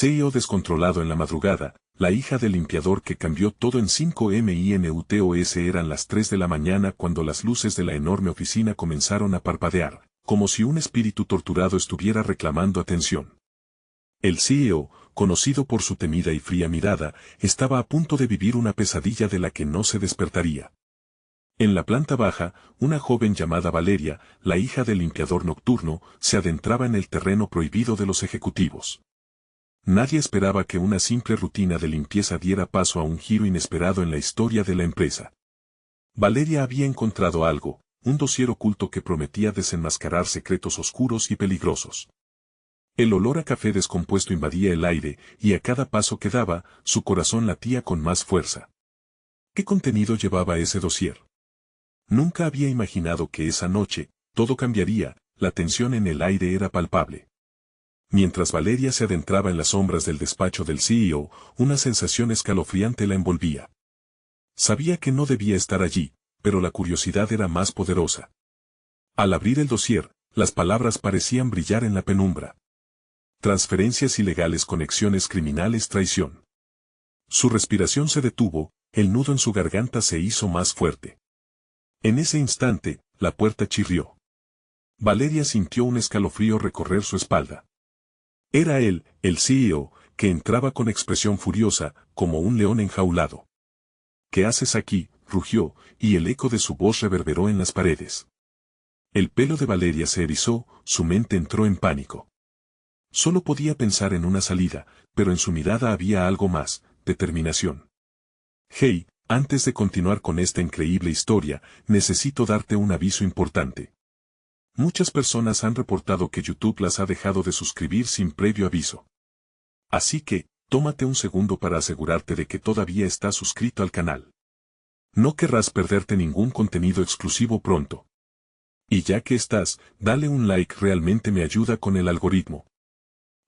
CEO descontrolado en la madrugada, la hija del limpiador que cambió todo en 5 minutos eran las 3 de la mañana cuando las luces de la enorme oficina comenzaron a parpadear, como si un espíritu torturado estuviera reclamando atención. El CEO, conocido por su temida y fría mirada, estaba a punto de vivir una pesadilla de la que no se despertaría. En la planta baja, una joven llamada Valeria, la hija del limpiador nocturno, se adentraba en el terreno prohibido de los ejecutivos. Nadie esperaba que una simple rutina de limpieza diera paso a un giro inesperado en la historia de la empresa. Valeria había encontrado algo, un dossier oculto que prometía desenmascarar secretos oscuros y peligrosos. El olor a café descompuesto invadía el aire, y a cada paso que daba, su corazón latía con más fuerza. ¿Qué contenido llevaba ese dossier? Nunca había imaginado que esa noche, todo cambiaría, la tensión en el aire era palpable. Mientras Valeria se adentraba en las sombras del despacho del CEO, una sensación escalofriante la envolvía. Sabía que no debía estar allí, pero la curiosidad era más poderosa. Al abrir el dossier, las palabras parecían brillar en la penumbra. Transferencias ilegales, conexiones criminales, traición. Su respiración se detuvo, el nudo en su garganta se hizo más fuerte. En ese instante, la puerta chirrió. Valeria sintió un escalofrío recorrer su espalda. Era él, el CEO, que entraba con expresión furiosa, como un león enjaulado. ¿Qué haces aquí?, rugió, y el eco de su voz reverberó en las paredes. El pelo de Valeria se erizó, su mente entró en pánico. Solo podía pensar en una salida, pero en su mirada había algo más, determinación. Hey, antes de continuar con esta increíble historia, necesito darte un aviso importante. Muchas personas han reportado que YouTube las ha dejado de suscribir sin previo aviso. Así que, tómate un segundo para asegurarte de que todavía estás suscrito al canal. No querrás perderte ningún contenido exclusivo pronto. Y ya que estás, dale un like, realmente me ayuda con el algoritmo.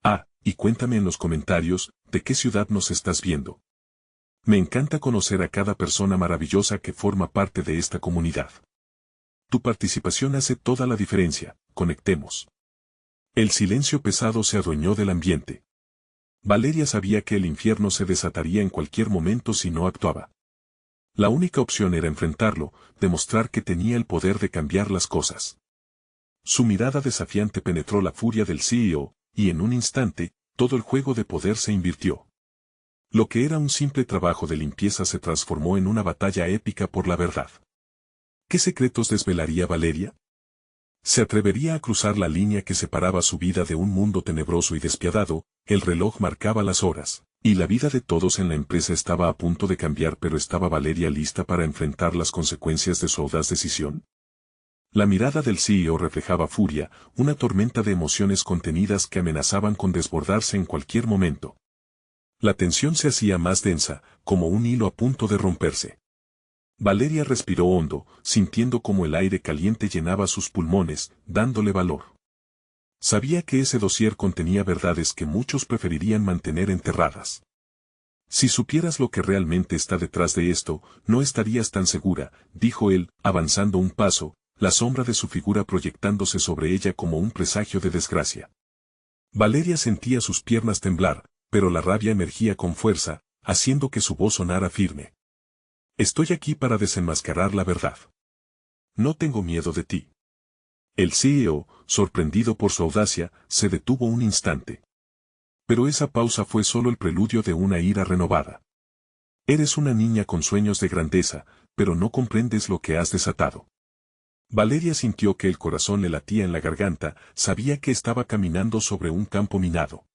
Ah, y cuéntame en los comentarios, ¿de qué ciudad nos estás viendo? Me encanta conocer a cada persona maravillosa que forma parte de esta comunidad. Tu participación hace toda la diferencia, conectemos. El silencio pesado se adueñó del ambiente. Valeria sabía que el infierno se desataría en cualquier momento si no actuaba. La única opción era enfrentarlo, demostrar que tenía el poder de cambiar las cosas. Su mirada desafiante penetró la furia del CEO, y en un instante, todo el juego de poder se invirtió. Lo que era un simple trabajo de limpieza se transformó en una batalla épica por la verdad. ¿Qué secretos desvelaría Valeria? ¿Se atrevería a cruzar la línea que separaba su vida de un mundo tenebroso y despiadado? El reloj marcaba las horas, y la vida de todos en la empresa estaba a punto de cambiar, pero ¿estaba Valeria lista para enfrentar las consecuencias de su audaz decisión? La mirada del CEO reflejaba furia, una tormenta de emociones contenidas que amenazaban con desbordarse en cualquier momento. La tensión se hacía más densa, como un hilo a punto de romperse. Valeria respiró hondo, sintiendo como el aire caliente llenaba sus pulmones, dándole valor. Sabía que ese dossier contenía verdades que muchos preferirían mantener enterradas. Si supieras lo que realmente está detrás de esto, no estarías tan segura, dijo él, avanzando un paso, la sombra de su figura proyectándose sobre ella como un presagio de desgracia. Valeria sentía sus piernas temblar, pero la rabia emergía con fuerza, haciendo que su voz sonara firme. Estoy aquí para desenmascarar la verdad. No tengo miedo de ti. El CEO, sorprendido por su audacia, se detuvo un instante. Pero esa pausa fue solo el preludio de una ira renovada. Eres una niña con sueños de grandeza, pero no comprendes lo que has desatado. Valeria sintió que el corazón le latía en la garganta, sabía que estaba caminando sobre un campo minado.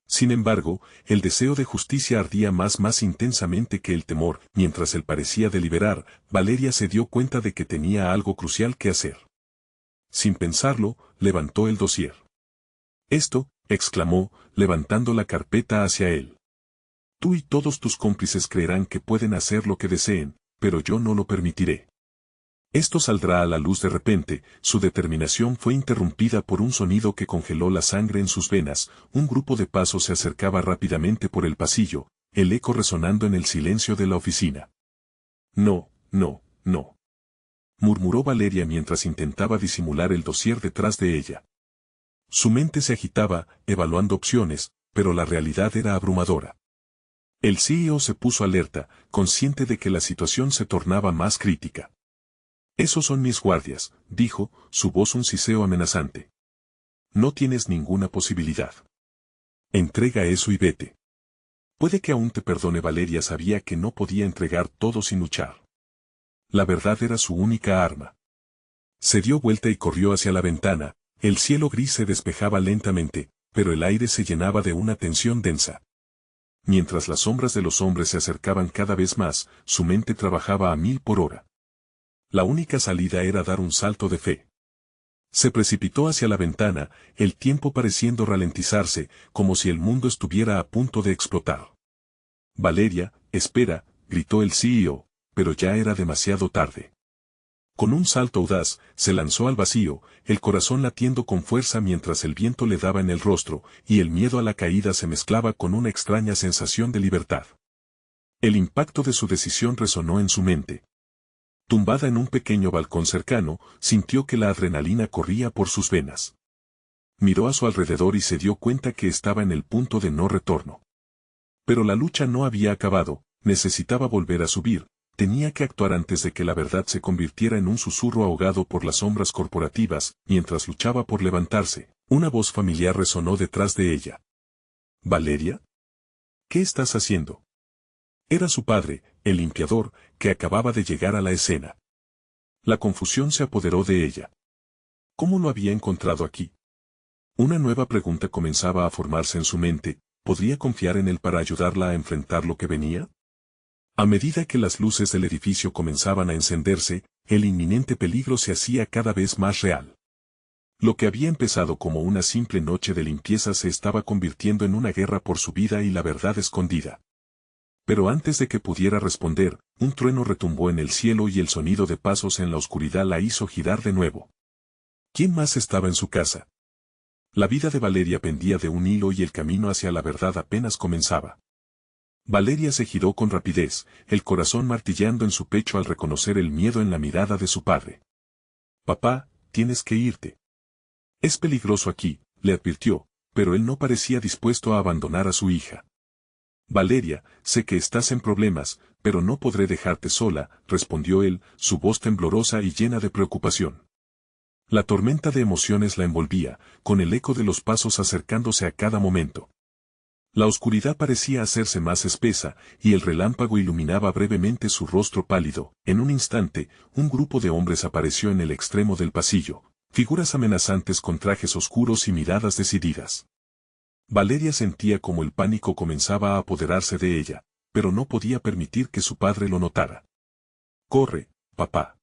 Sin embargo, el deseo de justicia ardía más intensamente que el temor. Mientras él parecía deliberar, Valeria se dio cuenta de que tenía algo crucial que hacer. Sin pensarlo, levantó el dossier. Esto, exclamó, levantando la carpeta hacia él. Tú y todos tus cómplices creerán que pueden hacer lo que deseen, pero yo no lo permitiré. Esto saldrá a la luz de repente. Su determinación fue interrumpida por un sonido que congeló la sangre en sus venas. Un grupo de pasos se acercaba rápidamente por el pasillo, el eco resonando en el silencio de la oficina. No, no, no, murmuró Valeria mientras intentaba disimular el dossier detrás de ella. Su mente se agitaba, evaluando opciones, pero la realidad era abrumadora. El CEO se puso alerta, consciente de que la situación se tornaba más crítica. «Esos son mis guardias», dijo, su voz un siseo amenazante. «No tienes ninguna posibilidad. Entrega eso y vete». Puede que aún te perdone. Valeria sabía que no podía entregar todo sin luchar. La verdad era su única arma. Se dio vuelta y corrió hacia la ventana. El cielo gris se despejaba lentamente, pero el aire se llenaba de una tensión densa. Mientras las sombras de los hombres se acercaban cada vez más, su mente trabajaba a 1000 por hora. La única salida era dar un salto de fe. Se precipitó hacia la ventana, el tiempo pareciendo ralentizarse, como si el mundo estuviera a punto de explotar. «Valeria, espera», gritó el CEO, pero ya era demasiado tarde. Con un salto audaz, se lanzó al vacío, el corazón latiendo con fuerza mientras el viento le daba en el rostro, y el miedo a la caída se mezclaba con una extraña sensación de libertad. El impacto de su decisión resonó en su mente. Tumbada en un pequeño balcón cercano, sintió que la adrenalina corría por sus venas. Miró a su alrededor y se dio cuenta que estaba en el punto de no retorno. Pero la lucha no había acabado, necesitaba volver a subir. Tenía que actuar antes de que la verdad se convirtiera en un susurro ahogado por las sombras corporativas. Mientras luchaba por levantarse, una voz familiar resonó detrás de ella. «¿Valeria? ¿Qué estás haciendo?». Era su padre, el limpiador, que acababa de llegar a la escena. La confusión se apoderó de ella. ¿Cómo lo había encontrado aquí? Una nueva pregunta comenzaba a formarse en su mente. ¿Podría confiar en él para ayudarla a enfrentar lo que venía? A medida que las luces del edificio comenzaban a encenderse, el inminente peligro se hacía cada vez más real. Lo que había empezado como una simple noche de limpieza se estaba convirtiendo en una guerra por su vida y la verdad escondida. Pero antes de que pudiera responder, un trueno retumbó en el cielo y el sonido de pasos en la oscuridad la hizo girar de nuevo. ¿Quién más estaba en su casa? La vida de Valeria pendía de un hilo y el camino hacia la verdad apenas comenzaba. Valeria se giró con rapidez, el corazón martillando en su pecho al reconocer el miedo en la mirada de su padre. «Papá, tienes que irte. Es peligroso aquí», le advirtió, pero él no parecía dispuesto a abandonar a su hija. «Valeria, sé que estás en problemas, pero no podré dejarte sola», respondió él, su voz temblorosa y llena de preocupación. La tormenta de emociones la envolvía, con el eco de los pasos acercándose a cada momento. La oscuridad parecía hacerse más espesa, y el relámpago iluminaba brevemente su rostro pálido. En un instante, un grupo de hombres apareció en el extremo del pasillo, figuras amenazantes con trajes oscuros y miradas decididas. Valeria sentía como el pánico comenzaba a apoderarse de ella, pero no podía permitir que su padre lo notara. «Corre, papá.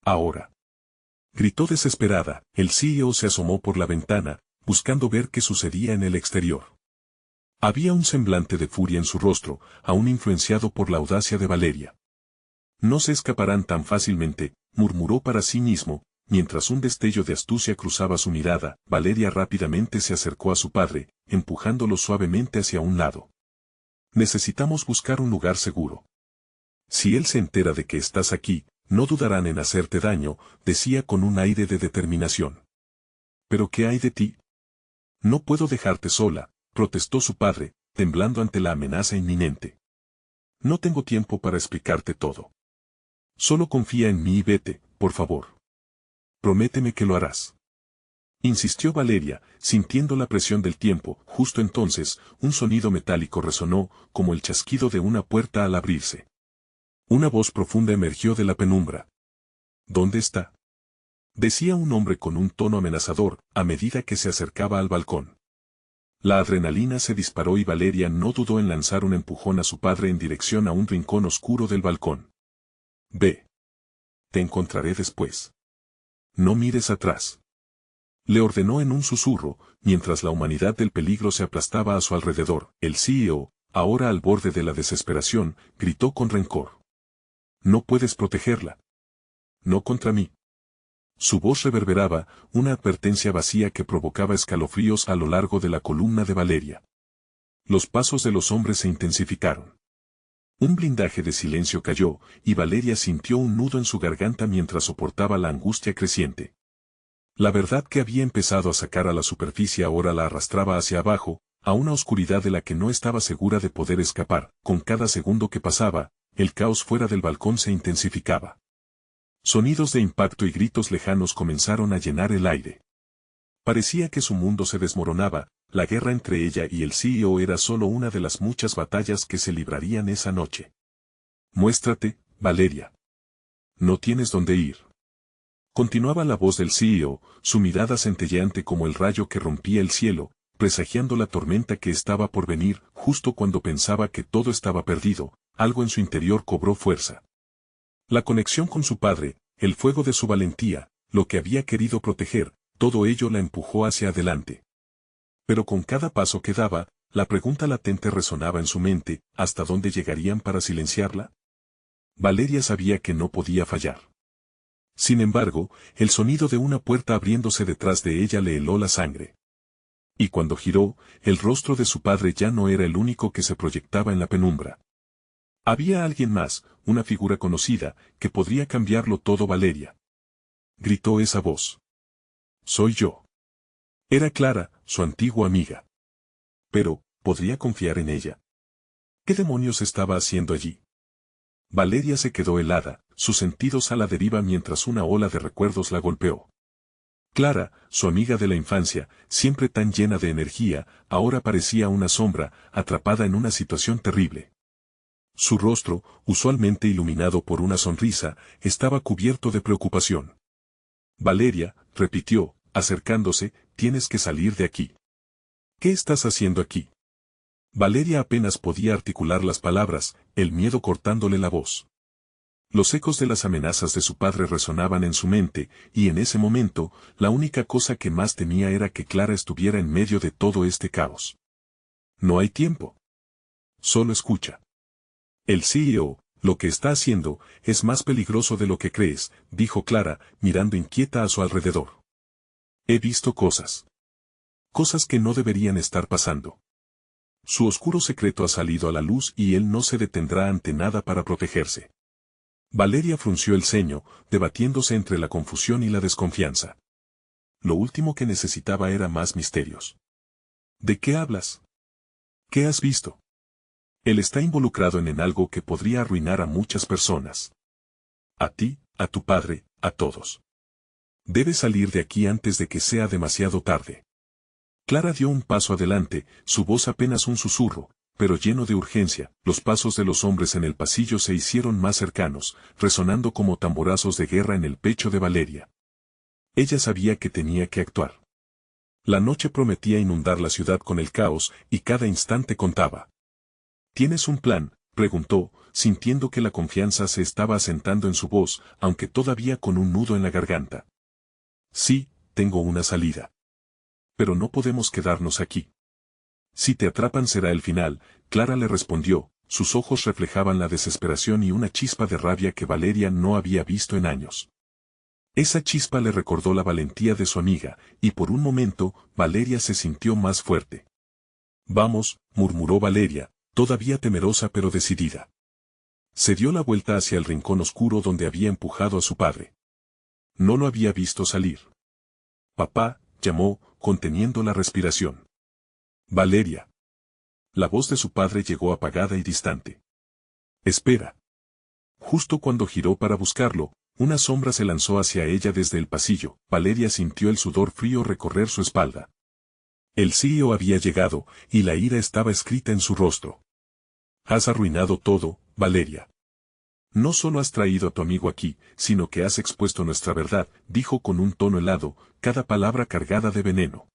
Ahora», gritó desesperada. El CEO se asomó por la ventana, buscando ver qué sucedía en el exterior. Había un semblante de furia en su rostro, aún influenciado por la audacia de Valeria. «No se escaparán tan fácilmente», murmuró para sí mismo, mientras un destello de astucia cruzaba su mirada. Valeria rápidamente se acercó a su padre, empujándolo suavemente hacia un lado. «Necesitamos buscar un lugar seguro. Si él se entera de que estás aquí, no dudarán en hacerte daño», decía con un aire de determinación. «¿Pero qué hay de ti? No puedo dejarte sola», protestó su padre, temblando ante la amenaza inminente. «No tengo tiempo para explicarte todo. Solo confía en mí y vete, por favor. Prométeme que lo harás», insistió Valeria, sintiendo la presión del tiempo. Justo entonces, un sonido metálico resonó, como el chasquido de una puerta al abrirse. Una voz profunda emergió de la penumbra. «¿Dónde está?», decía un hombre con un tono amenazador, a medida que se acercaba al balcón. La adrenalina se disparó y Valeria no dudó en lanzar un empujón a su padre en dirección a un rincón oscuro del balcón. «Ve. Te encontraré después. No mires atrás», le ordenó en un susurro, mientras la humanidad del peligro se aplastaba a su alrededor. El CEO, ahora al borde de la desesperación, gritó con rencor. «No puedes protegerla. No contra mí». Su voz reverberaba, una advertencia vacía que provocaba escalofríos a lo largo de la columna de Valeria. Los pasos de los hombres se intensificaron. Un blindaje de silencio cayó, y Valeria sintió un nudo en su garganta mientras soportaba la angustia creciente. La verdad que había empezado a sacar a la superficie ahora la arrastraba hacia abajo, a una oscuridad de la que no estaba segura de poder escapar. Con cada segundo que pasaba, el caos fuera del balcón se intensificaba. Sonidos de impacto y gritos lejanos comenzaron a llenar el aire. Parecía que su mundo se desmoronaba. La guerra entre ella y el CEO era solo una de las muchas batallas que se librarían esa noche. Muéstrate, Valeria. No tienes dónde ir. Continuaba la voz del CEO, su mirada centelleante como el rayo que rompía el cielo, presagiando la tormenta que estaba por venir. Justo cuando pensaba que todo estaba perdido, algo en su interior cobró fuerza. La conexión con su padre, el fuego de su valentía, lo que había querido proteger, todo ello la empujó hacia adelante. Pero con cada paso que daba, la pregunta latente resonaba en su mente: ¿hasta dónde llegarían para silenciarla? Valeria sabía que no podía fallar. Sin embargo, el sonido de una puerta abriéndose detrás de ella le heló la sangre. Y cuando giró, el rostro de su padre ya no era el único que se proyectaba en la penumbra. Había alguien más, una figura conocida, que podría cambiarlo todo. Valeria. Gritó esa voz. Soy yo. Era Clara, su antigua amiga. Pero, ¿podría confiar en ella? ¿Qué demonios estaba haciendo allí? Valeria se quedó helada, sus sentidos a la deriva mientras una ola de recuerdos la golpeó. Clara, su amiga de la infancia, siempre tan llena de energía, ahora parecía una sombra, atrapada en una situación terrible. Su rostro, usualmente iluminado por una sonrisa, estaba cubierto de preocupación. Valeria, repitió, acercándose, tienes que salir de aquí. ¿Qué estás haciendo aquí? Valeria apenas podía articular las palabras, el miedo cortándole la voz. Los ecos de las amenazas de su padre resonaban en su mente, y en ese momento, la única cosa que más temía era que Clara estuviera en medio de todo este caos. No hay tiempo. Solo escucha. El CEO, lo que está haciendo, es más peligroso de lo que crees, dijo Clara, mirando inquieta a su alrededor. He visto cosas. Cosas que no deberían estar pasando. Su oscuro secreto ha salido a la luz y él no se detendrá ante nada para protegerse. Valeria frunció el ceño, debatiéndose entre la confusión y la desconfianza. Lo último que necesitaba era más misterios. ¿De qué hablas? ¿Qué has visto? Él está involucrado en algo que podría arruinar a muchas personas. A ti, a tu padre, a todos. Debes salir de aquí antes de que sea demasiado tarde. Clara dio un paso adelante, su voz apenas un susurro, pero lleno de urgencia. Los pasos de los hombres en el pasillo se hicieron más cercanos, resonando como tamborazos de guerra en el pecho de Valeria. Ella sabía que tenía que actuar. La noche prometía inundar la ciudad con el caos, y cada instante contaba. ¿Tienes un plan?, preguntó, sintiendo que la confianza se estaba asentando en su voz, aunque todavía con un nudo en la garganta. Sí, tengo una salida. Pero no podemos quedarnos aquí. Si te atrapan será el final, Clara le respondió, sus ojos reflejaban la desesperación y una chispa de rabia que Valeria no había visto en años. Esa chispa le recordó la valentía de su amiga, y por un momento, Valeria se sintió más fuerte. Vamos, murmuró Valeria, todavía temerosa pero decidida. Se dio la vuelta hacia el rincón oscuro donde había empujado a su padre. No lo había visto salir. Papá, llamó, conteniendo la respiración. Valeria. La voz de su padre llegó apagada y distante. Espera. Justo cuando giró para buscarlo, una sombra se lanzó hacia ella desde el pasillo. Valeria sintió el sudor frío recorrer su espalda. El CEO había llegado, y la ira estaba escrita en su rostro. Has arruinado todo, Valeria. No solo has traído a tu amigo aquí, sino que has expuesto nuestra verdad, dijo con un tono helado, cada palabra cargada de veneno.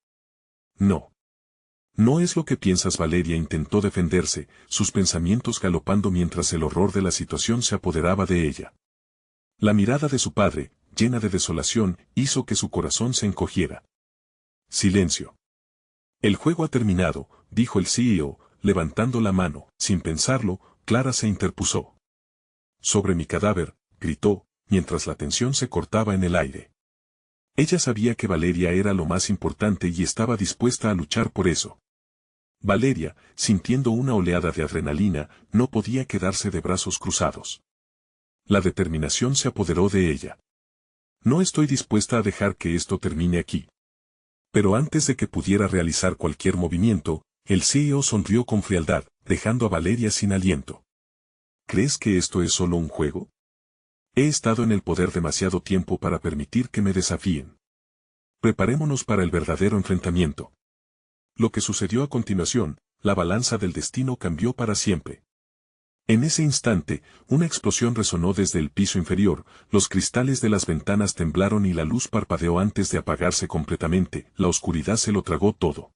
No. No es lo que piensas. Valeria intentó defenderse, sus pensamientos galopando mientras el horror de la situación se apoderaba de ella. La mirada de su padre, llena de desolación, hizo que su corazón se encogiera. Silencio. El juego ha terminado, dijo el CEO, levantando la mano. Sin pensarlo, Clara se interpuso. Sobre mi cadáver, gritó, mientras la tensión se cortaba en el aire. Ella sabía que Valeria era lo más importante y estaba dispuesta a luchar por eso. Valeria, sintiendo una oleada de adrenalina, no podía quedarse de brazos cruzados. La determinación se apoderó de ella. No estoy dispuesta a dejar que esto termine aquí. Pero antes de que pudiera realizar cualquier movimiento, El CEO sonrió con frialdad, dejando a Valeria sin aliento. ¿Crees que esto es solo un juego? He estado en el poder demasiado tiempo para permitir que me desafíen. Preparémonos para el verdadero enfrentamiento. Lo que sucedió a continuación, la balanza del destino cambió para siempre. En ese instante, una explosión resonó desde el piso inferior, los cristales de las ventanas temblaron y la luz parpadeó antes de apagarse completamente, la oscuridad se lo tragó todo.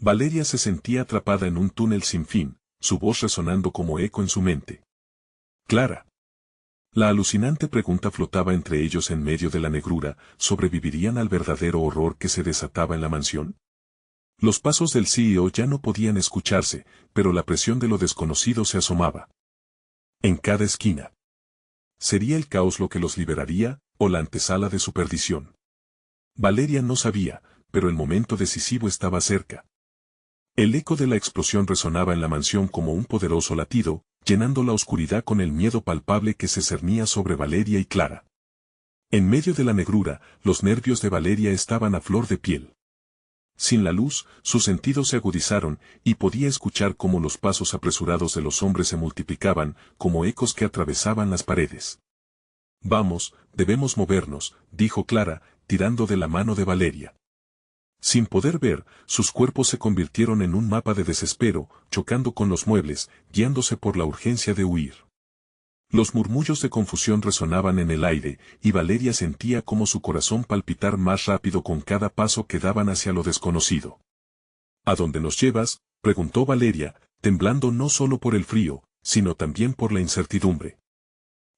Valeria se sentía atrapada en un túnel sin fin, su voz resonando como eco en su mente. Clara. La alucinante pregunta flotaba entre ellos en medio de la negrura, ¿sobrevivirían al verdadero horror que se desataba en la mansión? Los pasos del CEO ya no podían escucharse, pero la presión de lo desconocido se asomaba. En cada esquina. ¿Sería el caos lo que los liberaría, o la antesala de su perdición? Valeria no sabía, pero el momento decisivo estaba cerca. El eco de la explosión resonaba en la mansión como un poderoso latido, llenando la oscuridad con el miedo palpable que se cernía sobre Valeria y Clara. En medio de la negrura, los nervios de Valeria estaban a flor de piel. Sin la luz, sus sentidos se agudizaron, y podía escuchar cómo los pasos apresurados de los hombres se multiplicaban, como ecos que atravesaban las paredes. Vamos, debemos movernos, dijo Clara, tirando de la mano de Valeria. Sin poder ver, sus cuerpos se convirtieron en un mapa de desespero, chocando con los muebles, guiándose por la urgencia de huir. Los murmullos de confusión resonaban en el aire, y Valeria sentía como su corazón palpitar más rápido con cada paso que daban hacia lo desconocido. ¿A dónde nos llevas?, preguntó Valeria, temblando no solo por el frío, sino también por la incertidumbre.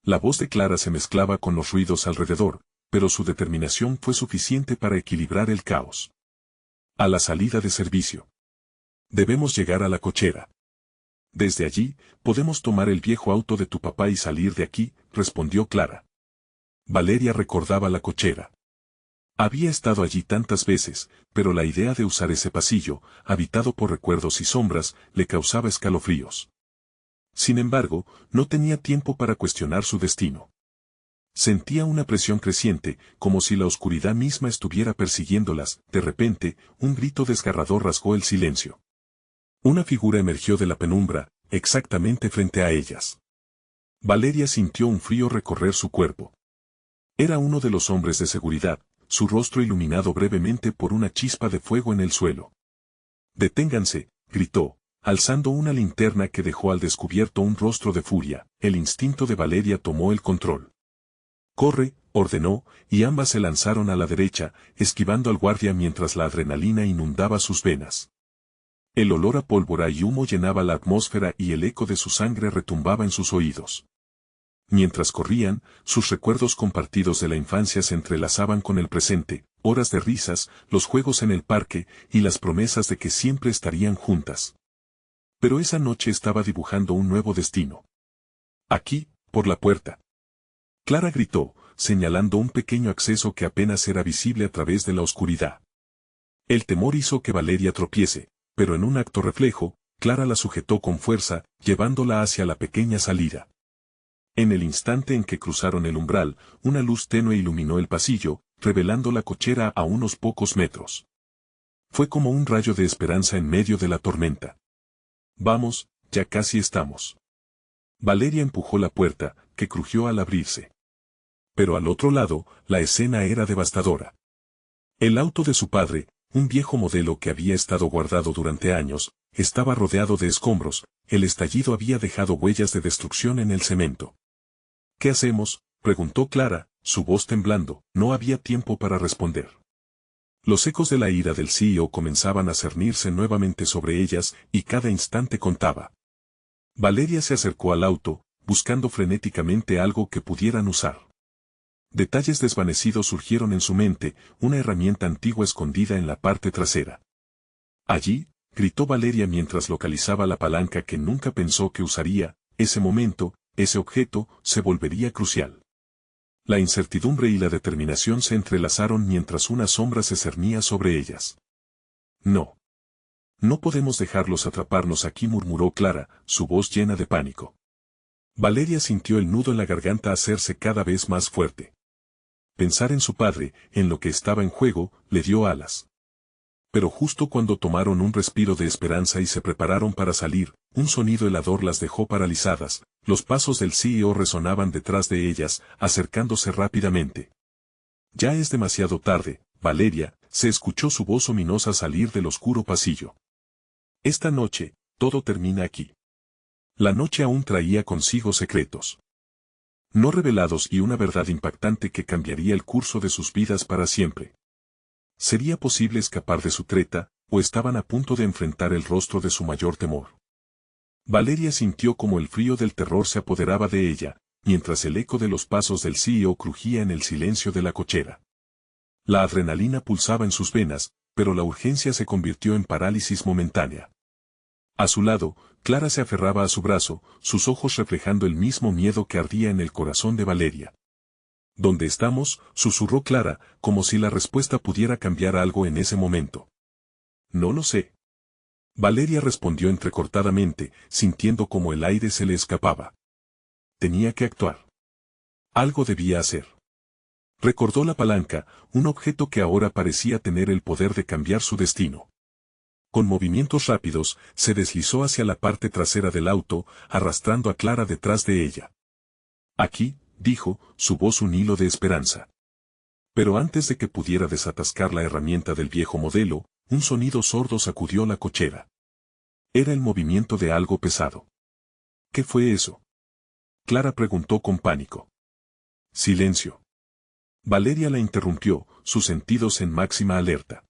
La voz de Clara se mezclaba con los ruidos alrededor, pero su determinación fue suficiente para equilibrar el caos. A la salida de servicio. Debemos llegar a la cochera. Desde allí, podemos tomar el viejo auto de tu papá y salir de aquí, respondió Clara. Valeria recordaba la cochera. Había estado allí tantas veces, pero la idea de usar ese pasillo, habitado por recuerdos y sombras, le causaba escalofríos. Sin embargo, no tenía tiempo para cuestionar su destino. Sentía una presión creciente, como si la oscuridad misma estuviera persiguiéndolas. De repente, un grito desgarrador rasgó el silencio. Una figura emergió de la penumbra, exactamente frente a ellas. Valeria sintió un frío recorrer su cuerpo. Era uno de los hombres de seguridad, su rostro iluminado brevemente por una chispa de fuego en el suelo. «Deténganse», gritó, alzando una linterna que dejó al descubierto un rostro de furia. El instinto de Valeria tomó el control. «Corre», ordenó, y ambas se lanzaron a la derecha, esquivando al guardia mientras la adrenalina inundaba sus venas. El olor a pólvora y humo llenaba la atmósfera y el eco de su sangre retumbaba en sus oídos. Mientras corrían, sus recuerdos compartidos de la infancia se entrelazaban con el presente, horas de risas, los juegos en el parque, y las promesas de que siempre estarían juntas. Pero esa noche estaba dibujando un nuevo destino. Aquí, por la puerta. Clara gritó, señalando un pequeño acceso que apenas era visible a través de la oscuridad. El temor hizo que Valeria tropiece, pero en un acto reflejo, Clara la sujetó con fuerza, llevándola hacia la pequeña salida. En el instante en que cruzaron el umbral, una luz tenue iluminó el pasillo, revelando la cochera a unos pocos metros. Fue como un rayo de esperanza en medio de la tormenta. «Vamos, ya casi estamos». Valeria empujó la puerta, que crujió al abrirse. Pero al otro lado, la escena era devastadora. El auto de su padre, un viejo modelo que había estado guardado durante años, estaba rodeado de escombros. El estallido había dejado huellas de destrucción en el cemento. «¿Qué hacemos?», preguntó Clara, su voz temblando. No había tiempo para responder. Los ecos de la ira del CEO comenzaban a cernirse nuevamente sobre ellas, y cada instante contaba. Valeria se acercó al auto, buscando frenéticamente algo que pudieran usar. Detalles desvanecidos surgieron en su mente, una herramienta antigua escondida en la parte trasera. «Allí», gritó Valeria mientras localizaba la palanca que nunca pensó que usaría. Ese momento, ese objeto, se volvería crucial. La incertidumbre y la determinación se entrelazaron mientras una sombra se cernía sobre ellas. «No. No podemos dejarlos atraparnos aquí», murmuró Clara, su voz llena de pánico. Valeria sintió el nudo en la garganta hacerse cada vez más fuerte. Pensar en su padre, en lo que estaba en juego, le dio alas. Pero justo cuando tomaron un respiro de esperanza y se prepararon para salir, un sonido helador las dejó paralizadas. Los pasos del CEO resonaban detrás de ellas, acercándose rápidamente. Ya es demasiado tarde, Valeria, se escuchó su voz ominosa salir del oscuro pasillo. Esta noche, todo termina aquí. La noche aún traía consigo secretos no revelados y una verdad impactante que cambiaría el curso de sus vidas para siempre. ¿Sería posible escapar de su treta, o estaban a punto de enfrentar el rostro de su mayor temor? Valeria sintió como el frío del terror se apoderaba de ella, mientras el eco de los pasos del CEO crujía en el silencio de la cochera. La adrenalina pulsaba en sus venas, pero la urgencia se convirtió en parálisis momentánea. A su lado, Clara se aferraba a su brazo, sus ojos reflejando el mismo miedo que ardía en el corazón de Valeria. ¿Dónde estamos?, susurró Clara, como si la respuesta pudiera cambiar algo en ese momento. No lo sé. Valeria respondió entrecortadamente, sintiendo como el aire se le escapaba. Tenía que actuar. Algo debía hacer. Recordó la palanca, un objeto que ahora parecía tener el poder de cambiar su destino. Con movimientos rápidos, se deslizó hacia la parte trasera del auto, arrastrando a Clara detrás de ella. Aquí, dijo, su voz un hilo de esperanza. Pero antes de que pudiera desatascar la herramienta del viejo modelo, un sonido sordo sacudió la cochera. Era el movimiento de algo pesado. ¿Qué fue eso?, Clara preguntó con pánico. Silencio. Valeria la interrumpió, sus sentidos en máxima alerta.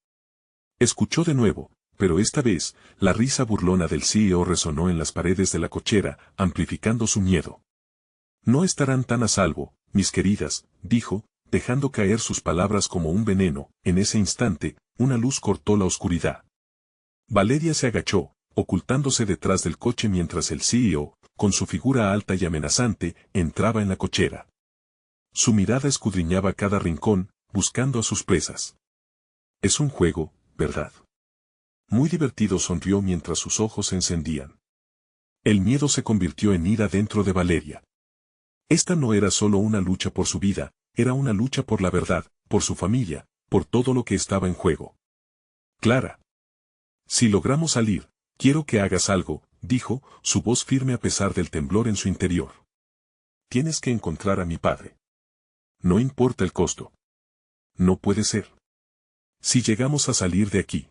Escuchó de nuevo, pero esta vez, la risa burlona del CEO resonó en las paredes de la cochera, amplificando su miedo. No estarán tan a salvo, mis queridas, dijo, dejando caer sus palabras como un veneno. En ese instante, una luz cortó la oscuridad. Valeria se agachó, ocultándose detrás del coche mientras el CEO, con su figura alta y amenazante, entraba en la cochera. Su mirada escudriñaba cada rincón, buscando a sus presas. Es un juego, ¿verdad? Muy divertido, sonrió mientras sus ojos se encendían. El miedo se convirtió en ira dentro de Valeria. Esta no era solo una lucha por su vida, era una lucha por la verdad, por su familia, por todo lo que estaba en juego. Clara. Si logramos salir, quiero que hagas algo, dijo, su voz firme a pesar del temblor en su interior. Tienes que encontrar a mi padre. No importa el costo. No puede ser. Si llegamos a salir de aquí,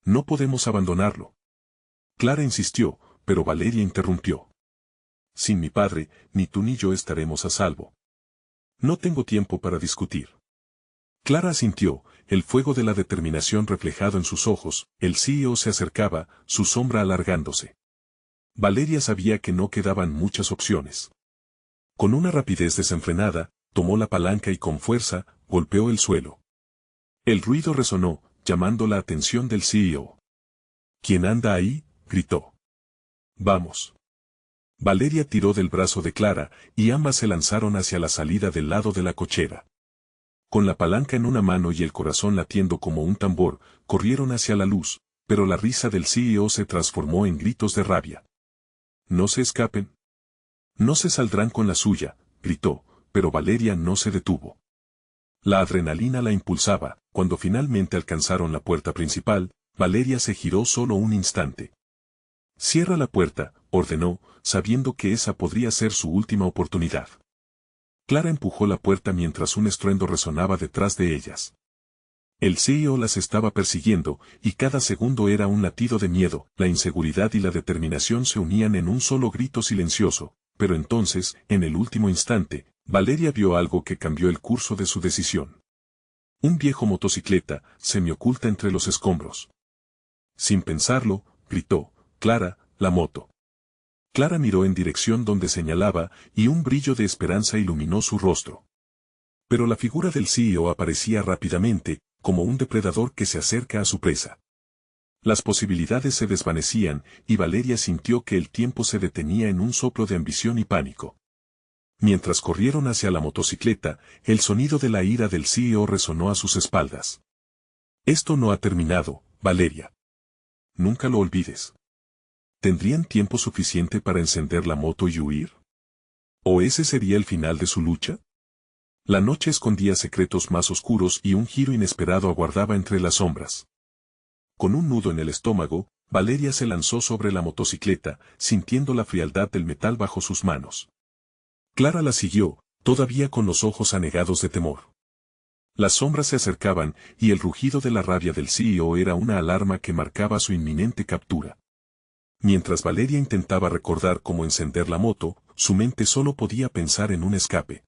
no podemos abandonarlo. Clara insistió, pero Valeria interrumpió. Sin mi padre, ni tú ni yo estaremos a salvo. No tengo tiempo para discutir. Clara asintió, el fuego de la determinación reflejado en sus ojos. El CEO se acercaba, su sombra alargándose. Valeria sabía que no quedaban muchas opciones. Con una rapidez desenfrenada, tomó la palanca y con fuerza, golpeó el suelo. El ruido resonó, llamando la atención del CEO. ¿Quién anda ahí?, gritó. Vamos. Valeria tiró del brazo de Clara, y ambas se lanzaron hacia la salida del lado de la cochera. Con la palanca en una mano y el corazón latiendo como un tambor, corrieron hacia la luz, pero la risa del CEO se transformó en gritos de rabia. No se escapen. No se saldrán con la suya, gritó, pero Valeria no se detuvo. La adrenalina la impulsaba. Cuando finalmente alcanzaron la puerta principal, Valeria se giró solo un instante. Cierra la puerta, ordenó, sabiendo que esa podría ser su última oportunidad. Clara empujó la puerta mientras un estruendo resonaba detrás de ellas. El CEO las estaba persiguiendo, y cada segundo era un latido de miedo. La inseguridad y la determinación se unían en un solo grito silencioso, pero entonces, en el último instante, Valeria vio algo que cambió el curso de su decisión. Un viejo motocicleta, semioculta entre los escombros. Sin pensarlo, gritó, Clara, la moto. Clara miró en dirección donde señalaba, y un brillo de esperanza iluminó su rostro. Pero la figura del CEO aparecía rápidamente, como un depredador que se acerca a su presa. Las posibilidades se desvanecían, y Valeria sintió que el tiempo se detenía en un soplo de ambición y pánico. Mientras corrieron hacia la motocicleta, el sonido de la ira del CEO resonó a sus espaldas. Esto no ha terminado, Valeria. Nunca lo olvides. ¿Tendrían tiempo suficiente para encender la moto y huir? ¿O ese sería el final de su lucha? La noche escondía secretos más oscuros y un giro inesperado aguardaba entre las sombras. Con un nudo en el estómago, Valeria se lanzó sobre la motocicleta, sintiendo la frialdad del metal bajo sus manos. Clara la siguió, todavía con los ojos anegados de temor. Las sombras se acercaban, y el rugido de la rabia del CEO era una alarma que marcaba su inminente captura. Mientras Valeria intentaba recordar cómo encender la moto, su mente solo podía pensar en un escape.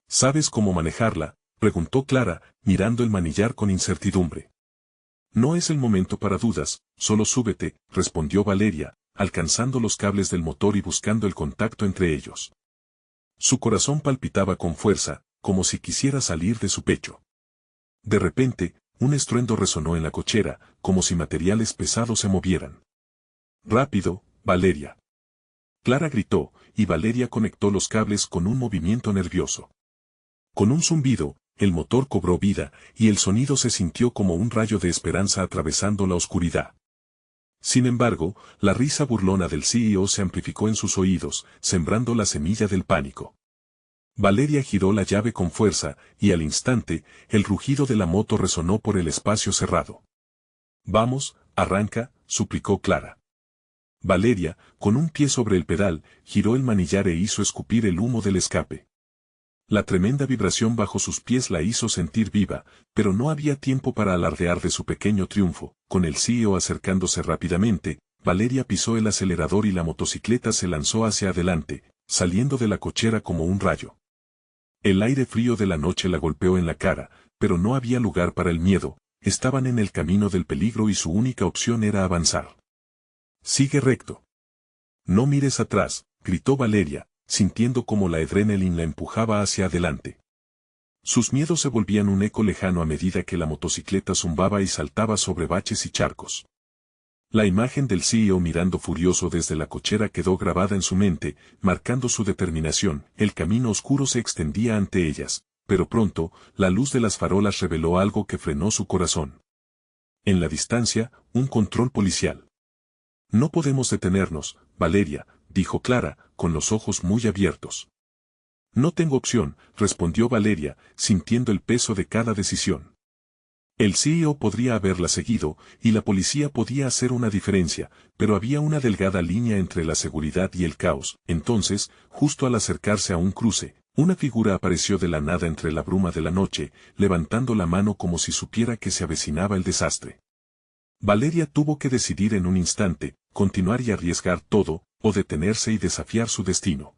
¿Sabes cómo manejarla?, preguntó Clara, mirando el manillar con incertidumbre. No es el momento para dudas, solo súbete, respondió Valeria, alcanzando los cables del motor y buscando el contacto entre ellos. Su corazón palpitaba con fuerza, como si quisiera salir de su pecho. De repente, un estruendo resonó en la cochera, como si materiales pesados se movieran. ¡Rápido, Valeria! Clara gritó, y Valeria conectó los cables con un movimiento nervioso. Con un zumbido, el motor cobró vida, y el sonido se sintió como un rayo de esperanza atravesando la oscuridad. Sin embargo, la risa burlona del CEO se amplificó en sus oídos, sembrando la semilla del pánico. Valeria giró la llave con fuerza, y al instante, el rugido de la moto resonó por el espacio cerrado. «Vamos, arranca», suplicó Clara. Valeria, con un pie sobre el pedal, giró el manillar e hizo escupir el humo del escape. La tremenda vibración bajo sus pies la hizo sentir viva, pero no había tiempo para alardear de su pequeño triunfo. Con el CEO acercándose rápidamente, Valeria pisó el acelerador y la motocicleta se lanzó hacia adelante, saliendo de la cochera como un rayo. El aire frío de la noche la golpeó en la cara, pero no había lugar para el miedo, estaban en el camino del peligro y su única opción era avanzar. «Sigue recto. No mires atrás», gritó Valeria, sintiendo como la adrenalina la empujaba hacia adelante. Sus miedos se volvían un eco lejano a medida que la motocicleta zumbaba y saltaba sobre baches y charcos. La imagen del CEO mirando furioso desde la cochera quedó grabada en su mente, marcando su determinación. El camino oscuro se extendía ante ellas, pero pronto, la luz de las farolas reveló algo que frenó su corazón. En la distancia, un control policial. «No podemos detenernos, Valeria», dijo Clara, con los ojos muy abiertos. «No tengo opción», respondió Valeria, sintiendo el peso de cada decisión. El CEO podría haberla seguido, y la policía podía hacer una diferencia, pero había una delgada línea entre la seguridad y el caos. Entonces, justo al acercarse a un cruce, una figura apareció de la nada entre la bruma de la noche, levantando la mano como si supiera que se avecinaba el desastre. Valeria tuvo que decidir en un instante, continuar y arriesgar todo, o detenerse y desafiar su destino.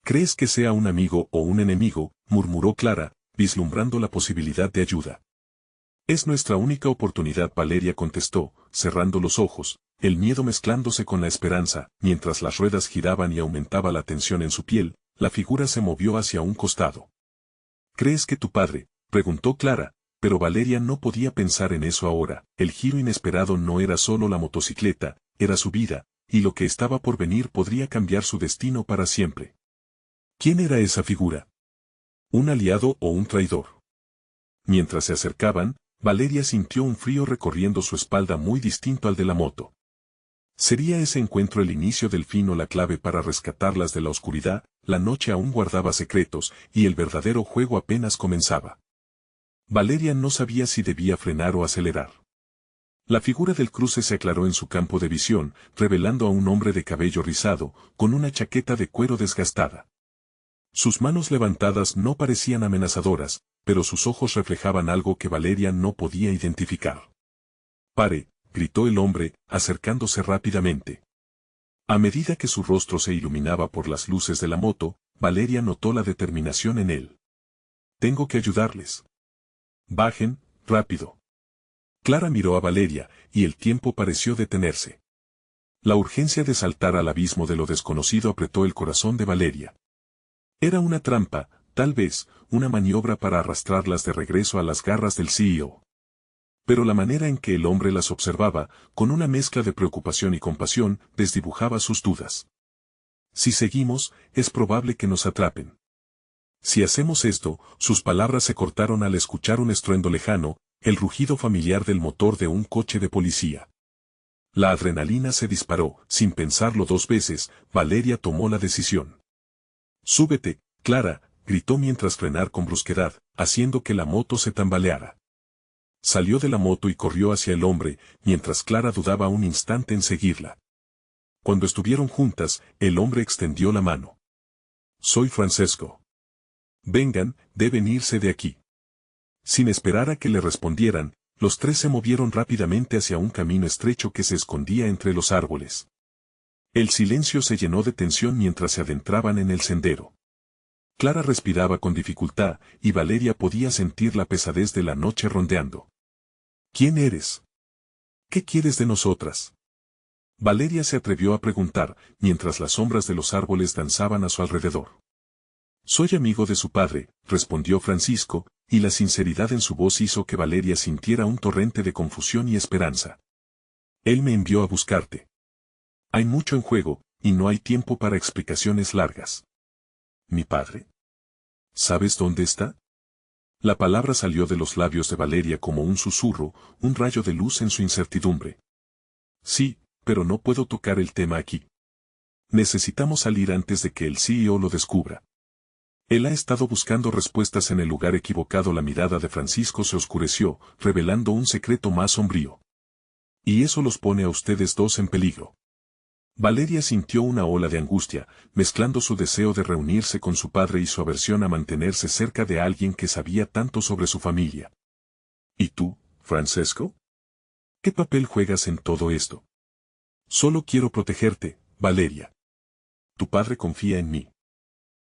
«¿Crees que sea un amigo o un enemigo?», murmuró Clara, vislumbrando la posibilidad de ayuda. «Es nuestra única oportunidad», Valeria contestó, cerrando los ojos, el miedo mezclándose con la esperanza. Mientras las ruedas giraban y aumentaba la tensión en su piel, la figura se movió hacia un costado. «¿Crees que tu padre?», preguntó Clara, pero Valeria no podía pensar en eso ahora. El giro inesperado no era solo la motocicleta, era su vida, y lo que estaba por venir podría cambiar su destino para siempre. ¿Quién era esa figura? ¿Un aliado o un traidor? Mientras se acercaban, Valeria sintió un frío recorriendo su espalda muy distinto al de la moto. ¿Sería ese encuentro el inicio del fin o la clave para rescatarlas de la oscuridad? La noche aún guardaba secretos, y el verdadero juego apenas comenzaba. Valeria no sabía si debía frenar o acelerar. La figura del cruce se aclaró en su campo de visión, revelando a un hombre de cabello rizado, con una chaqueta de cuero desgastada. Sus manos levantadas no parecían amenazadoras, pero sus ojos reflejaban algo que Valeria no podía identificar. «Pare», gritó el hombre, acercándose rápidamente. A medida que su rostro se iluminaba por las luces de la moto, Valeria notó la determinación en él. «Tengo que ayudarles. Bajen, rápido». Clara miró a Valeria, y el tiempo pareció detenerse. La urgencia de saltar al abismo de lo desconocido apretó el corazón de Valeria. Era una trampa, tal vez, una maniobra para arrastrarlas de regreso a las garras del CEO. Pero la manera en que el hombre las observaba, con una mezcla de preocupación y compasión, desdibujaba sus dudas. «Si seguimos, es probable que nos atrapen. Si hacemos esto», sus palabras se cortaron al escuchar un estruendo lejano, el rugido familiar del motor de un coche de policía. La adrenalina se disparó. Sin pensarlo dos veces, Valeria tomó la decisión. «Súbete, Clara», gritó mientras frenar con brusquedad, haciendo que la moto se tambaleara. Salió de la moto y corrió hacia el hombre, mientras Clara dudaba un instante en seguirla. Cuando estuvieron juntas, el hombre extendió la mano. Soy Francesco. Vengan, deben irse de aquí. Sin esperar a que le respondieran, los tres se movieron rápidamente hacia un camino estrecho que se escondía entre los árboles. El silencio se llenó de tensión mientras se adentraban en el sendero. Clara respiraba con dificultad, y Valeria podía sentir la pesadez de la noche rondeando. ¿Quién eres? ¿Qué quieres de nosotras? Valeria se atrevió a preguntar, mientras las sombras de los árboles danzaban a su alrededor. Soy amigo de su padre, respondió Francisco, y la sinceridad en su voz hizo que Valeria sintiera un torrente de confusión y esperanza. Él me envió a buscarte. Hay mucho en juego, y no hay tiempo para explicaciones largas. ¿Mi padre? ¿Sabes dónde está? La palabra salió de los labios de Valeria como un susurro, un rayo de luz en su incertidumbre. Sí, pero no puedo tocar el tema aquí. Necesitamos salir antes de que el CEO lo descubra. Él ha estado buscando respuestas en el lugar equivocado. La mirada de Francisco se oscureció, revelando un secreto más sombrío. Y eso los pone a ustedes dos en peligro. Valeria sintió una ola de angustia, mezclando su deseo de reunirse con su padre y su aversión a mantenerse cerca de alguien que sabía tanto sobre su familia. ¿Y tú, Francesco? ¿Qué papel juegas en todo esto? Solo quiero protegerte, Valeria. Tu padre confía en mí.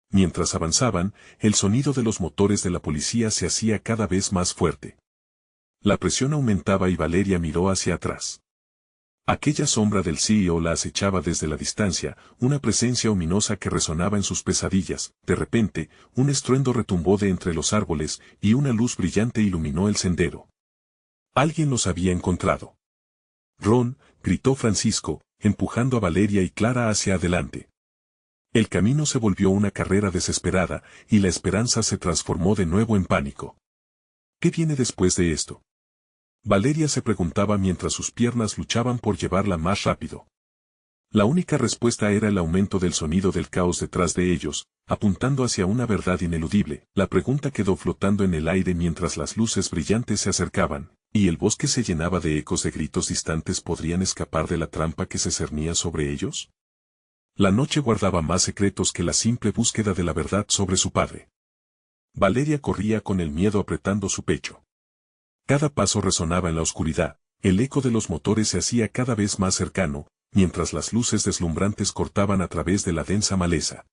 Mientras avanzaban, el sonido de los motores de la policía se hacía cada vez más fuerte. La presión aumentaba y Valeria miró hacia atrás. Aquella sombra del CEO la acechaba desde la distancia, una presencia ominosa que resonaba en sus pesadillas. De repente, un estruendo retumbó de entre los árboles, y una luz brillante iluminó el sendero. Alguien los había encontrado. Ron, gritó Francisco, empujando a Valeria y Clara hacia adelante. El camino se volvió una carrera desesperada, y la esperanza se transformó de nuevo en pánico. ¿Qué viene después de esto? Valeria se preguntaba mientras sus piernas luchaban por llevarla más rápido. La única respuesta era el aumento del sonido del caos detrás de ellos, apuntando hacia una verdad ineludible. La pregunta quedó flotando en el aire mientras las luces brillantes se acercaban, y el bosque se llenaba de ecos de gritos distantes. ¿Podrían escapar de la trampa que se cernía sobre ellos? La noche guardaba más secretos que la simple búsqueda de la verdad sobre su padre. Valeria corría con el miedo apretando su pecho. Cada paso resonaba en la oscuridad, el eco de los motores se hacía cada vez más cercano, mientras las luces deslumbrantes cortaban a través de la densa maleza.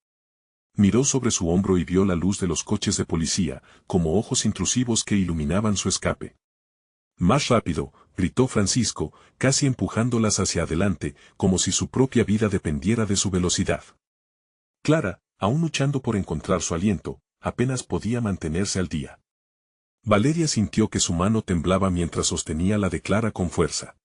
Miró sobre su hombro y vio la luz de los coches de policía, como ojos intrusivos que iluminaban su escape. Más rápido, gritó Francisco, casi empujándolas hacia adelante, como si su propia vida dependiera de su velocidad. Clara, aún luchando por encontrar su aliento, apenas podía mantenerse al día. Valeria sintió que su mano temblaba mientras sostenía la de Clara con fuerza.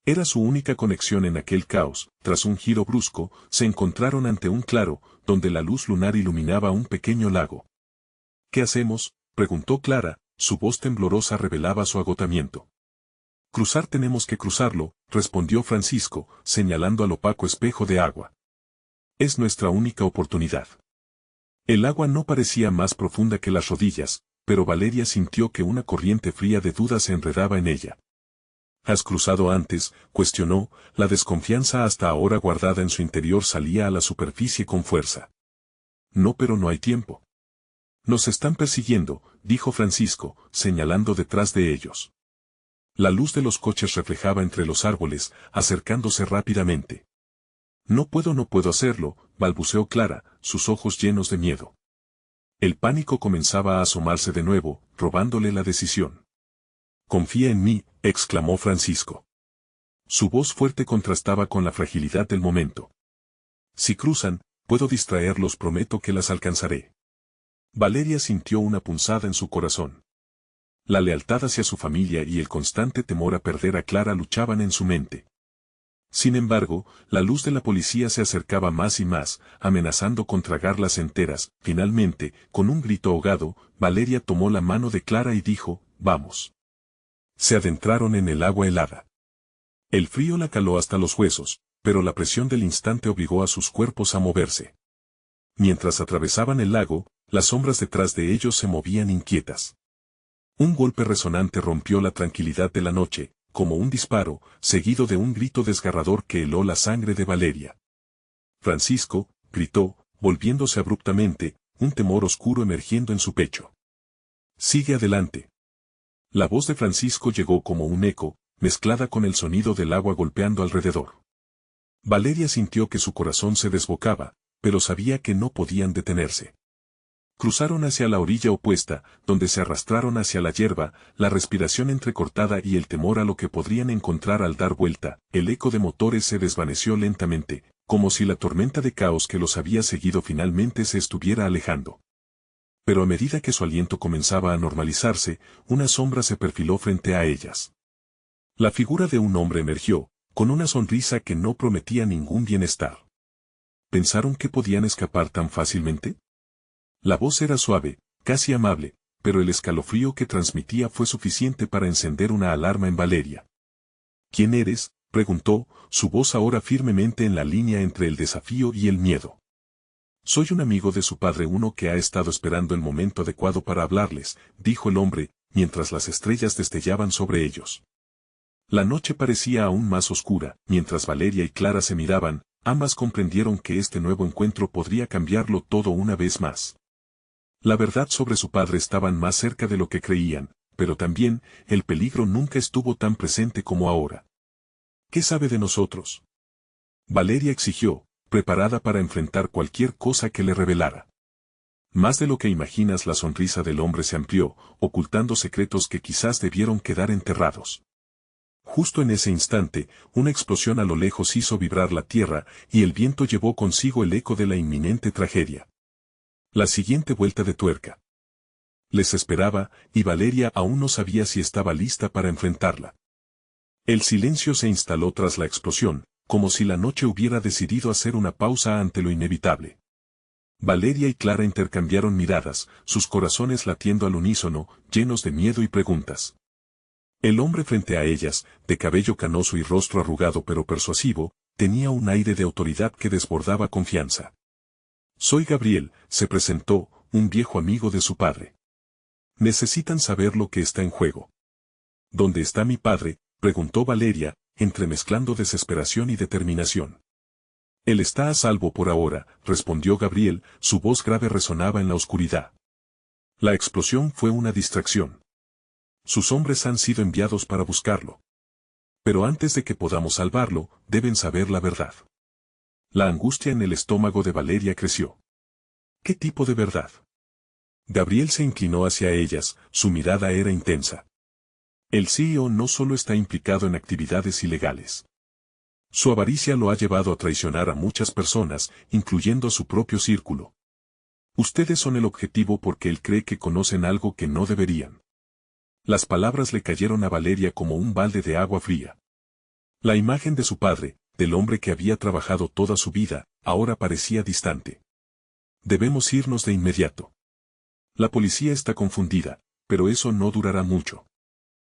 Era su única conexión en aquel caos. Tras un giro brusco, se encontraron ante un claro, donde la luz lunar iluminaba un pequeño lago. ¿Qué hacemos?, preguntó Clara, su voz temblorosa revelaba su agotamiento. Cruzar, tenemos que cruzarlo, respondió Francisco, señalando al opaco espejo de agua. Es nuestra única oportunidad. El agua no parecía más profunda que las rodillas, pero Valeria sintió que una corriente fría de duda se enredaba en ella. ¿Has cruzado antes?, cuestionó, la desconfianza hasta ahora guardada en su interior salía a la superficie con fuerza. No, pero no hay tiempo. Nos están persiguiendo, dijo Francisco, señalando detrás de ellos. La luz de los coches reflejaba entre los árboles, acercándose rápidamente. No puedo hacerlo, balbuceó Clara, sus ojos llenos de miedo. El pánico comenzaba a asomarse de nuevo, robándole la decisión. Confía en mí, exclamó Francisco. Su voz fuerte contrastaba con la fragilidad del momento. Si cruzan, puedo distraerlos, prometo que las alcanzaré. Valeria sintió una punzada en su corazón. La lealtad hacia su familia y el constante temor a perder a Clara luchaban en su mente. Sin embargo, la luz de la policía se acercaba más y más, amenazando con tragarlas enteras. Finalmente, con un grito ahogado, Valeria tomó la mano de Clara y dijo, «Vamos». Se adentraron en el agua helada. El frío la caló hasta los huesos, pero la presión del instante obligó a sus cuerpos a moverse. Mientras atravesaban el lago, las sombras detrás de ellos se movían inquietas. Un golpe resonante rompió la tranquilidad de la noche, como un disparo, seguido de un grito desgarrador que heló la sangre de Valeria. Francisco, gritó, volviéndose abruptamente, un temor oscuro emergiendo en su pecho. Sigue adelante. La voz de Francisco llegó como un eco, mezclada con el sonido del agua golpeando alrededor. Valeria sintió que su corazón se desbocaba, pero sabía que no podían detenerse. Cruzaron hacia la orilla opuesta, donde se arrastraron hacia la hierba, la respiración entrecortada y el temor a lo que podrían encontrar al dar vuelta. El eco de motores se desvaneció lentamente, como si la tormenta de caos que los había seguido finalmente se estuviera alejando. Pero a medida que su aliento comenzaba a normalizarse, una sombra se perfiló frente a ellas. La figura de un hombre emergió, con una sonrisa que no prometía ningún bienestar. ¿Pensaron que podían escapar tan fácilmente? La voz era suave, casi amable, pero el escalofrío que transmitía fue suficiente para encender una alarma en Valeria. ¿Quién eres?, preguntó, su voz ahora firmemente en la línea entre el desafío y el miedo. Soy un amigo de su padre, uno que ha estado esperando el momento adecuado para hablarles, dijo el hombre, mientras las estrellas destellaban sobre ellos. La noche parecía aún más oscura, mientras Valeria y Clara se miraban, ambas comprendieron que este nuevo encuentro podría cambiarlo todo una vez más. La verdad sobre su padre estaban más cerca de lo que creían, pero también, el peligro nunca estuvo tan presente como ahora. ¿Qué sabe de nosotros?, Valeria exigió, preparada para enfrentar cualquier cosa que le revelara. Más de lo que imaginas. La sonrisa del hombre se amplió, ocultando secretos que quizás debieron quedar enterrados. Justo en ese instante, una explosión a lo lejos hizo vibrar la tierra, y el viento llevó consigo el eco de la inminente tragedia. La siguiente vuelta de tuerca les esperaba, y Valeria aún no sabía si estaba lista para enfrentarla. El silencio se instaló tras la explosión, como si la noche hubiera decidido hacer una pausa ante lo inevitable. Valeria y Clara intercambiaron miradas, sus corazones latiendo al unísono, llenos de miedo y preguntas. El hombre frente a ellas, de cabello canoso y rostro arrugado pero persuasivo, tenía un aire de autoridad que desbordaba confianza. Soy Gabriel, se presentó, un viejo amigo de su padre. Necesitan saber lo que está en juego. ¿Dónde está mi padre?, preguntó Valeria, entremezclando desesperación y determinación. Él está a salvo por ahora, respondió Gabriel, su voz grave resonaba en la oscuridad. La explosión fue una distracción. Sus hombres han sido enviados para buscarlo. Pero antes de que podamos salvarlo, deben saber la verdad. La angustia en el estómago de Valeria creció. ¿Qué tipo de verdad? Gabriel se inclinó hacia ellas, su mirada era intensa. El CEO no solo está implicado en actividades ilegales. Su avaricia lo ha llevado a traicionar a muchas personas, incluyendo a su propio círculo. Ustedes son el objetivo porque él cree que conocen algo que no deberían. Las palabras le cayeron a Valeria como un balde de agua fría. La imagen de su padre, del hombre que había trabajado toda su vida, ahora parecía distante. Debemos irnos de inmediato. La policía está confundida, pero eso no durará mucho.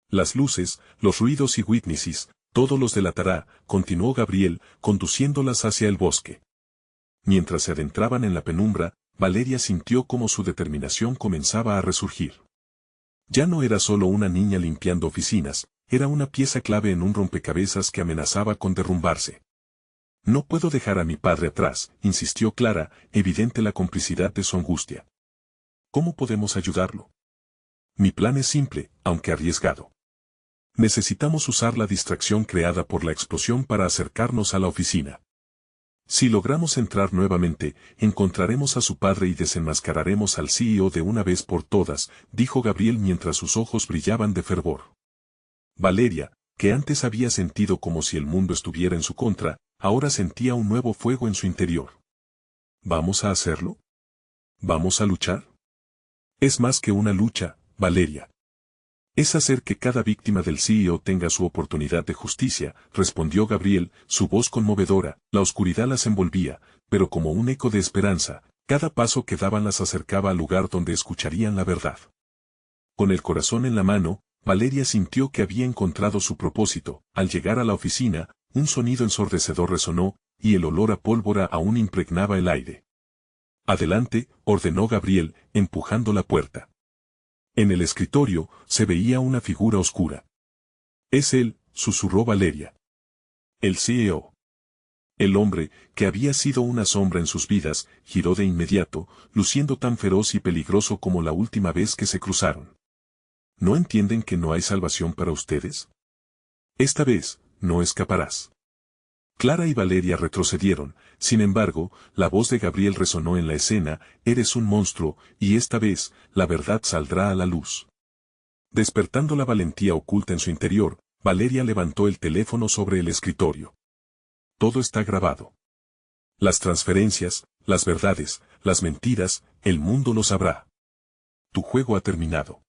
Las luces, los ruidos y witnesses, todo los delatará, continuó Gabriel, conduciéndolas hacia el bosque. Mientras se adentraban en la penumbra, Valeria sintió cómo su determinación comenzaba a resurgir. Ya no era solo una niña limpiando oficinas, era una pieza clave en un rompecabezas que amenazaba con derrumbarse. No puedo dejar a mi padre atrás, insistió Clara, evidente la complicidad de su angustia. ¿Cómo podemos ayudarlo? Mi plan es simple, aunque arriesgado. Necesitamos usar la distracción creada por la explosión para acercarnos a la oficina. Si logramos entrar nuevamente, encontraremos a su padre y desenmascararemos al CEO de una vez por todas, dijo Gabriel mientras sus ojos brillaban de fervor. Valeria, que antes había sentido como si el mundo estuviera en su contra, ahora sentía un nuevo fuego en su interior. ¿Vamos a hacerlo? ¿Vamos a luchar? Es más que una lucha, Valeria. Es hacer que cada víctima del CEO tenga su oportunidad de justicia, respondió Gabriel, su voz conmovedora. La oscuridad las envolvía, pero como un eco de esperanza, cada paso que daban las acercaba al lugar donde escucharían la verdad. Con el corazón en la mano, Valeria sintió que había encontrado su propósito. Al llegar a la oficina, un sonido ensordecedor resonó, y el olor a pólvora aún impregnaba el aire. Adelante, ordenó Gabriel, empujando la puerta. En el escritorio se veía una figura oscura. «Es él», susurró Valeria. «El CEO». El hombre, que había sido una sombra en sus vidas, giró de inmediato, luciendo tan feroz y peligroso como la última vez que se cruzaron. ¿No entienden que no hay salvación para ustedes? Esta vez, no escaparás. Clara y Valeria retrocedieron, sin embargo, la voz de Gabriel resonó en la escena: «Eres un monstruo, y esta vez, la verdad saldrá a la luz». Despertando la valentía oculta en su interior, Valeria levantó el teléfono sobre el escritorio. Todo está grabado. Las transferencias, las verdades, las mentiras, el mundo lo sabrá. Tu juego ha terminado.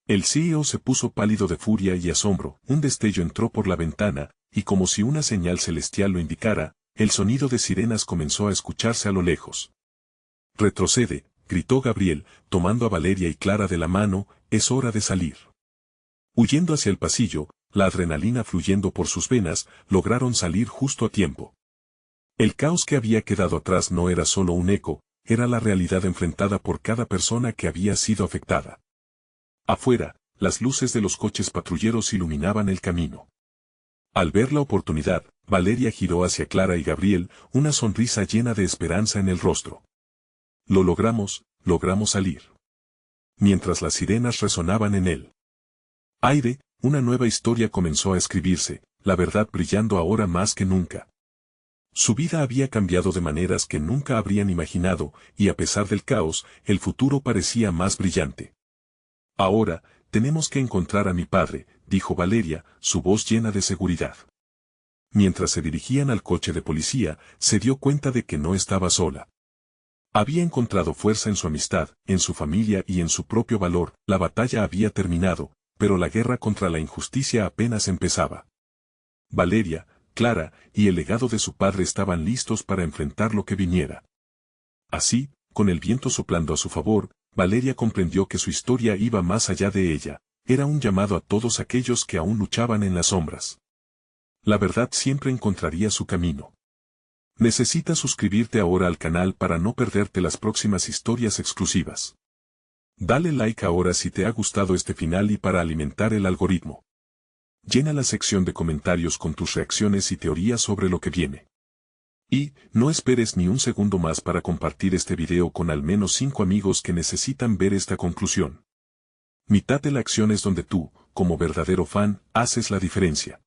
El CEO se puso pálido de furia y asombro. Un destello entró por la ventana, y como si una señal celestial lo indicara, el sonido de sirenas comenzó a escucharse a lo lejos. «Retrocede», gritó Gabriel, tomando a Valeria y Clara de la mano, «es hora de salir». Huyendo hacia el pasillo, la adrenalina fluyendo por sus venas, lograron salir justo a tiempo. El caos que había quedado atrás no era solo un eco, era la realidad enfrentada por cada persona que había sido afectada. Afuera, las luces de los coches patrulleros iluminaban el camino. Al ver la oportunidad, Valeria giró hacia Clara y Gabriel, una sonrisa llena de esperanza en el rostro. «Lo logramos salir». Mientras las sirenas resonaban en el aire, una nueva historia comenzó a escribirse, la verdad brillando ahora más que nunca. Su vida había cambiado de maneras que nunca habrían imaginado, y a pesar del caos, el futuro parecía más brillante. «Ahora, tenemos que encontrar a mi padre», dijo Valeria, su voz llena de seguridad. Mientras se dirigían al coche de policía, se dio cuenta de que no estaba sola. Había encontrado fuerza en su amistad, en su familia y en su propio valor. La batalla había terminado, pero la guerra contra la injusticia apenas empezaba. Valeria, Clara y el legado de su padre estaban listos para enfrentar lo que viniera. Así, con el viento soplando a su favor, Valeria comprendió que su historia iba más allá de ella, era un llamado a todos aquellos que aún luchaban en las sombras. La verdad siempre encontraría su camino. Necesitas suscribirte ahora al canal para no perderte las próximas historias exclusivas. Dale like ahora si te ha gustado este final y para alimentar el algoritmo. Llena la sección de comentarios con tus reacciones y teorías sobre lo que viene. Y, no esperes ni un segundo más para compartir este video con al menos 5 amigos que necesitan ver esta conclusión. Mitad de la acción es donde tú, como verdadero fan, haces la diferencia.